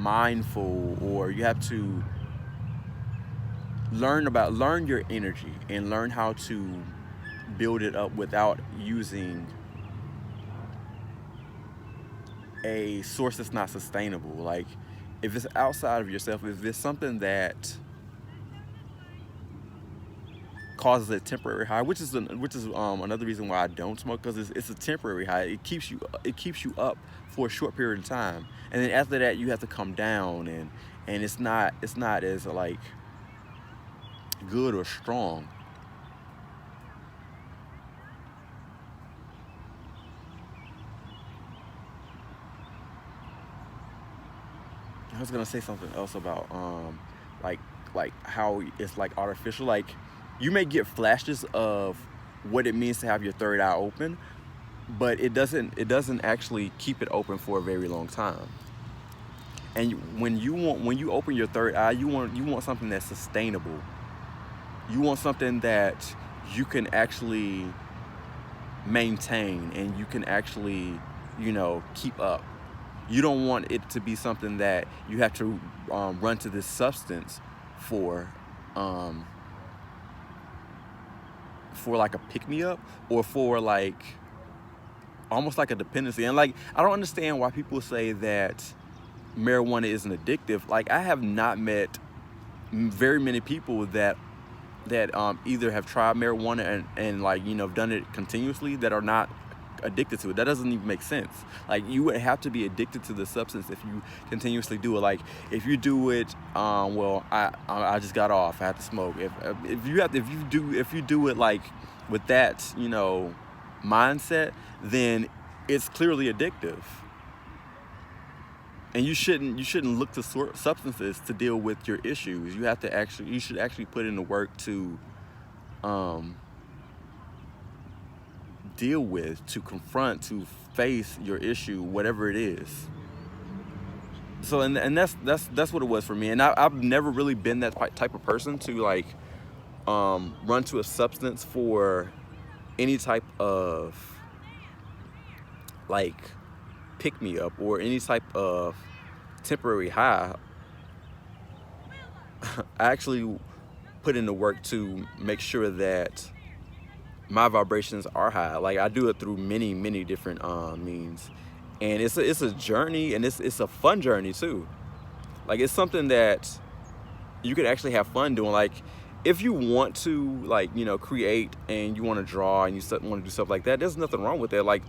mindful, or you have to learn your energy and learn how to build it up without using a source that's not sustainable. Like, if it's outside of yourself, if it's something that causes a temporary high, which is another reason why I don't smoke, because it's a temporary high. It keeps you up for a short period of time, and then after that you have to come down, and it's not as like good or strong. I was gonna say something else about like how it's like artificial. Like, you may get flashes of what it means to have your third eye open, but it doesn't actually keep it open for a very long time. And when you open your third eye, you want something that's sustainable. You want something that you can actually maintain and you can actually, keep up. You don't want it to be something that you have to run to this substance for, um, for like a pick me up, or for like almost like a dependency. And like, I don't understand why people say that marijuana isn't addictive. Like, I have not met very many people that either have tried marijuana and like, done it continuously, that are not addicted to it. That doesn't even make sense. Like, you would have to be addicted to the substance if you continuously do it. Like, if you do it, well, I just got off, I had to smoke. If you do it like with that, mindset, then it's clearly addictive. And you shouldn't look to substances to deal with your issues. You should actually put in the work to um, deal with, to confront, to face your issue, whatever it is. So, and that's what it was for me. And I've never really been that type of person to like run to a substance for any type of like pick me up or any type of temporary high. I actually put in the work to make sure that my vibrations are high. Like, I do it through many, many different means, and it's a journey, and it's a fun journey too. Like, it's something that you could actually have fun doing. Like, if you want to, like, create, and you want to draw, and you want to do stuff like that, there's nothing wrong with it. Like,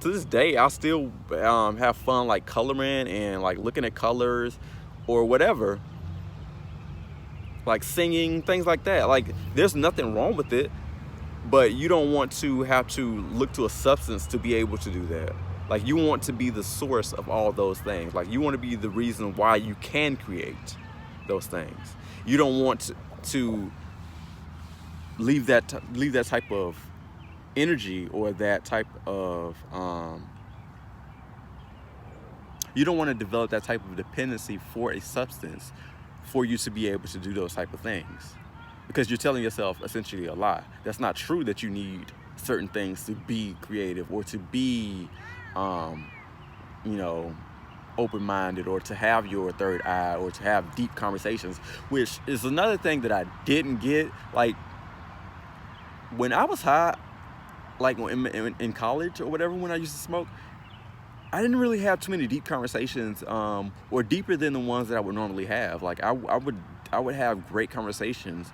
to this day, I still have fun, like, coloring and like looking at colors or whatever, like singing, things like that. Like, there's nothing wrong with it, but you don't want to have to look to a substance to be able to do that. Like, you want to be the source of all those things. Like, you want to be the reason why you can create those things. You don't want to leave that type of energy, or that type of you don't want to develop that type of dependency for a substance for you to be able to do those type of things, because you're telling yourself essentially a lie. That's not true, that you need certain things to be creative, or to be you know open-minded, or to have your third eye, or to have deep conversations, which is another thing that I didn't get. Like, when I was high, like in college or whatever, when I used to smoke, I didn't really have too many deep conversations, or deeper than the ones that I would normally have. Like, I would have great conversations,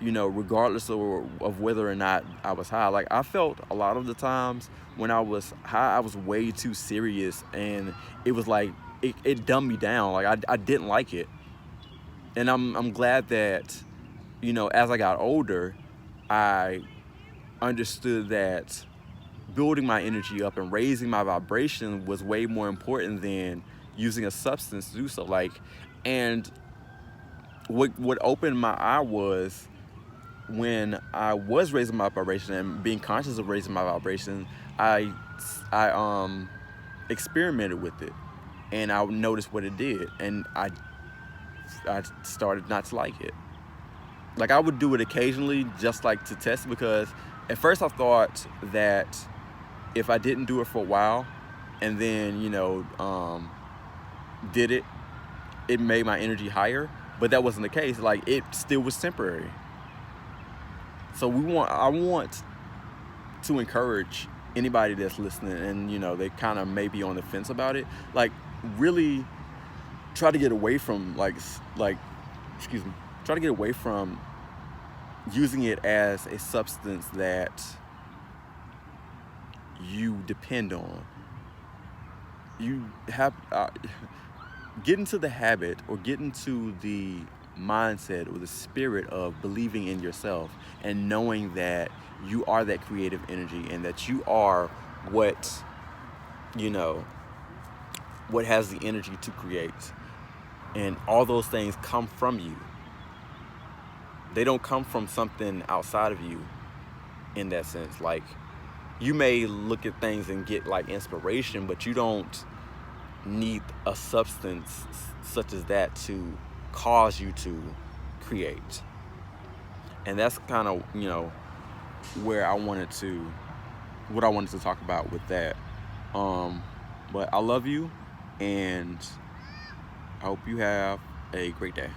regardless of whether or not I was high. Like, I felt a lot of the times when I was high, I was way too serious, and it was like it dumbed me down. Like, I didn't like it, and I'm glad that, as I got older, I understood that building my energy up and raising my vibration was way more important than using a substance to do so. Like, and what opened my eye was when I was raising my vibration and being conscious of raising my vibration. I experimented with it, and I noticed what it did, and I started not to like it. Like, I would do it occasionally, just like to test, because at first I thought that if I didn't do it for a while, and then did it, it made my energy higher, but that wasn't the case. Like, it still was temporary. So I want to encourage anybody that's listening and, you know, they kind of may be on the fence about it, like, really try to get away from excuse me, try to get away from using it as a substance that you depend on. You have get into the habit or get into the mindset or the spirit of believing in yourself and knowing that you are that creative energy and that you are what, you know, what has the energy to create. And all those things come from you. They don't come from something outside of you in that sense. Like, you may look at things and get like inspiration, but you don't need a substance such as that to cause you to create. And that's kind of, you know, what I wanted to talk about with that. But I love you, and I hope you have a great day.